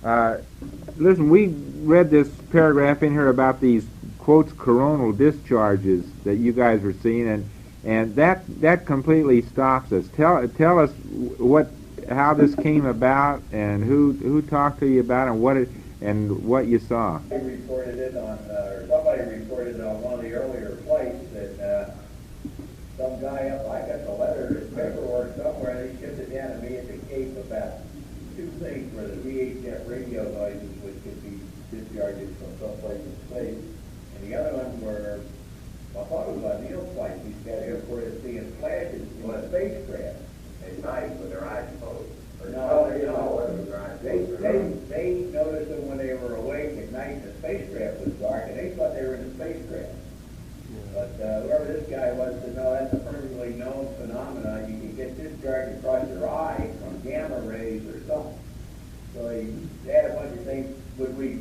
Uh, Listen, we read this paragraph in here about these quotes coronal discharges that you guys were seeing, and that completely stops us. Tell us what how this came about and who talked to you about it and what you saw. I reported it on, or somebody reported it on one of the earlier flights that some guy up, I got the letter, his paperwork somewhere, they shipped it down to me at the Cape about two things where the VHF radio noises, which could be discharges from someplace in space, and the other ones were, I thought it was on Neil's flight, these guys reported seeing flashes in a spacecraft at night with their eyes closed. Or no, they noticed them when they were awake at night. The spacecraft was dark, and they thought they were in a spacecraft. But whoever this guy was said, no, that's a perfectly known phenomenon. You can get discharge across your eye from gamma rays or something. So they had a bunch of things. Would we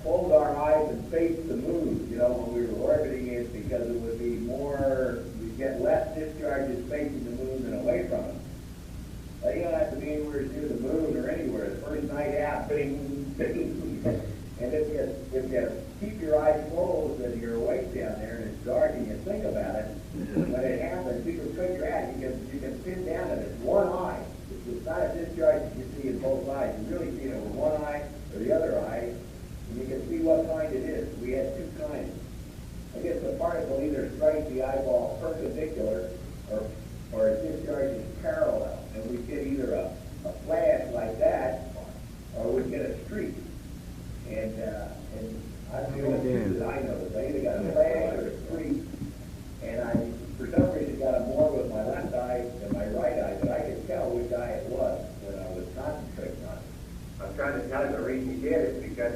close our eyes and face the moon, when we were orbiting it, because it would be more, we'd get less discharges facing the moon than away from it. You don't have to be anywhere near the moon or anywhere. The first night out, bing, bing. And if you keep your eyes closed and you're awake down there and it's dark and you think about it, when it happens, you can figure out, you can pin down that it's one eye. It's not a discharge that you see in both eyes. You really see it with one eye or the other eye, and you can see what kind it is. We had two kinds. I guess the particle either strikes the eyeball perpendicular or it discharges parallel. And we get either a flash like that, or we get a streak. And I feel that I know they either got a flash or a streak. And I, for some reason, got it more with my left eye than my right eye, but I could tell which eye it was when I was concentrating on it. I'm trying to tell you the reason he did it because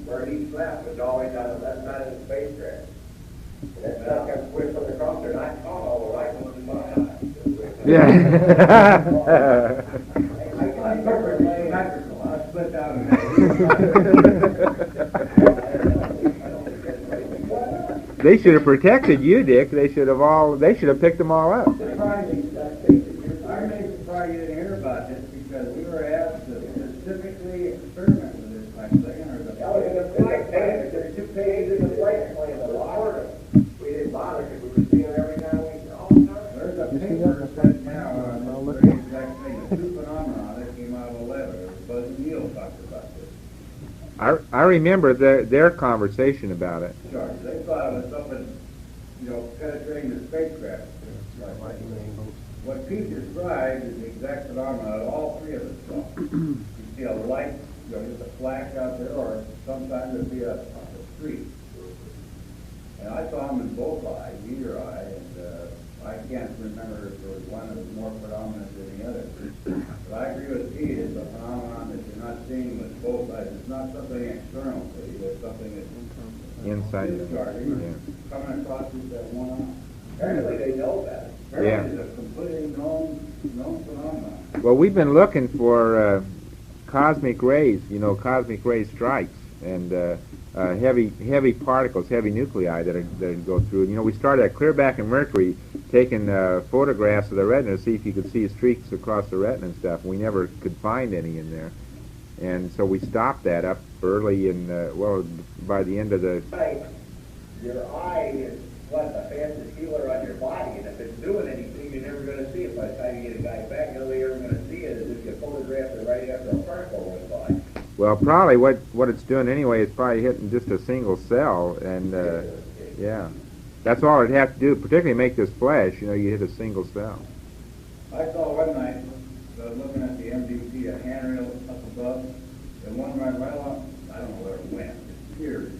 where he slept was always on the left side of the spacecraft. And that stuff kept switching across there, and I saw all the right ones in my eye. Yeah. I split down. They should have protected you, Dick. They should have picked them all up. I may surprise you didn't hear about this because we were asked to specifically experiment with this type of thing. There's 2 pages in the flight plan, the water. We didn't bother because we were seeing every now and then all the time. There's a paper sent now on this very exact thing, the two phenomena that came out of 11. Buzz and Neil talked about this. I remember their conversation about it. Sure. They thought it was something, penetrating the spacecraft. What Pete described is the exact phenomenon that all three of us saw. You see a light, just a flash out there, or sometimes it'd be a streak. And I saw them in both eyes, either eye, and I can't remember if there was one that was more predominant than the other. But I agree with Pete, it's a phenomenon that you're not seeing with both eyes. It's not something external to you, it's something that's Inside. coming across with that one eye. Apparently they know about it. Yeah. It's a completely known phenomenon. Well, we've been looking for cosmic rays, cosmic ray strikes, and heavy particles, heavy nuclei that go through. We started at Clearback and Mercury taking photographs of the retina to see if you could see streaks across the retina and stuff. We never could find any in there, and so we stopped that up early in by the end of the. Your eye is the fastest healer on your body, and if it's doing anything, you're never going to see it. By the time you get a guy back, the only way you're ever going to see it is if you photograph it right after a particle went by. Well, probably what it's doing anyway is probably hitting just a single cell, and yeah, that's all it'd have to do, particularly make this flash. You hit a single cell. I saw one night, looking at the MVP, a handrail up above, and one right along, I don't know where it went, it appeared,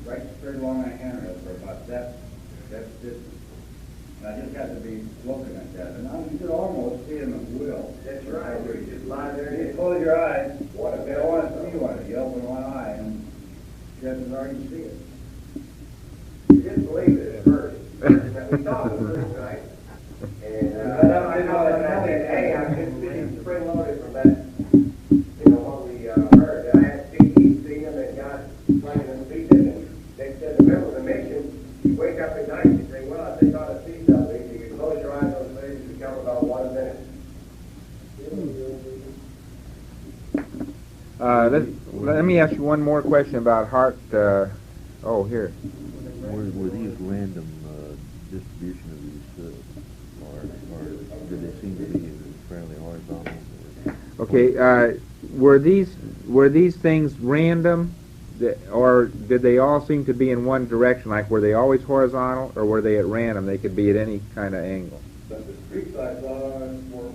right straight along that handrail for about that distance. And I just had to be looking at that. And you could almost see it in the wheel. That's right. You just lie there. You close your eyes. What if they don't want to see one? You open one eye and chances are you see it. We didn't believe it at first. We saw it the first night. And I know that hey, I've been sitting spring-loaded from that, what we heard. I had Steve see him and got playing in the beach, and they said, remember the mission, you wake up at night and say, well, I think I ought to see something. You can close your eyes on the things become about 1 minute. Let me ask you one more question about heart. Oh, here. Were these random distribution of these, or did they seem to be fairly horizontal? Okay. Were these things random, or did they all seem to be in one direction? Like, were they always horizontal, or were they at random? They could be at any kind of angle. But the streets I saw were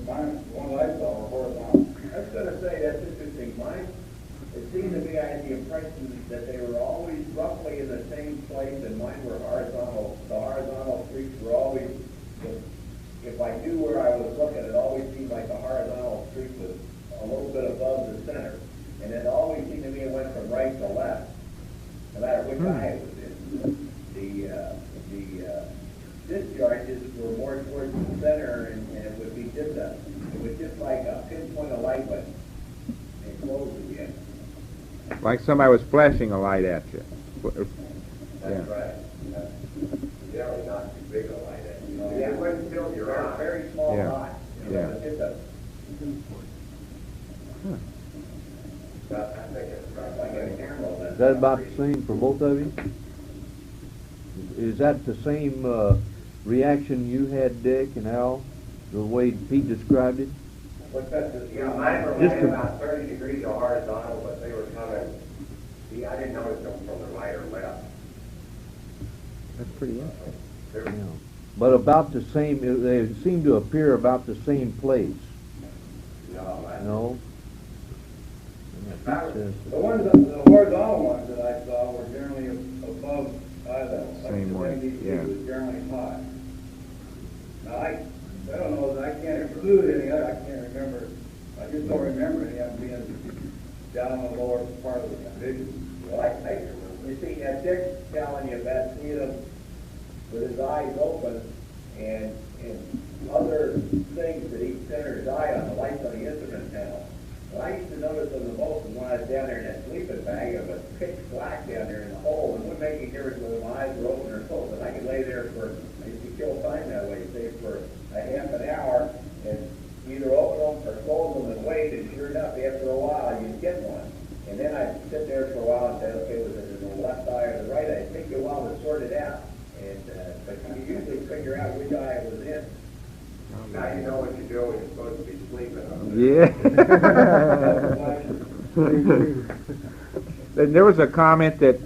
mine, the ones I saw were horizontal. I was going to say, that's interesting. Mine, it seemed to me I had the impression that they were always roughly in the same place, and mine were horizontal. The horizontal streets were always, if I knew where I was looking, it always seemed like the horizontal street was a little bit above the center. And it always seemed to me it went from right to left, no matter which eye it was in. The discharges were more towards the center, and it would be just like a pinpoint of light when it closed again. Like somebody was flashing a light at you. That's right. Generally not too big a light at you. Yeah, it wasn't still your eye. Very small Yeah. eye. Yeah. It's just a. I think it's like a camera lens. Is that about the same for both of you? Is that the same reaction you had, Dick and Al, the way Pete described it? What's that? Mine were Just right about 30 degrees or horizontal, but they were coming. See, I didn't notice them from the right or left. That's pretty interesting. Yeah. But about the same, they seem to appear about the same place. No? The ones, the horizontal ones that I saw were generally above eye level. Same Like way, the 70 yeah. was generally high. Now, I don't know, I can't exclude any other, I can't remember, I just don't remember any of them being down in the lower part of the vision. Well, you see, Dick's telling you about seeing him with his eyes open and other things that he centered his eye on, the lights on the instrument panel. Well, I used to notice them the most when I was down there in that sleeping bag. It was pitch black down there in the hole, and it wouldn't make any difference whether my eyes were open or closed. And I could lay there I used to kill time that way, say for a half an hour, and either open them or close them and wait, and sure enough, after a while, you'd get one. And then I'd sit there for a while and say, okay, was it in the left eye or the right eye? It'd take you a while to sort it out. But you could usually figure out which eye it was in. Now you know what you do when you're supposed to be sleeping. Yeah. There was a comment that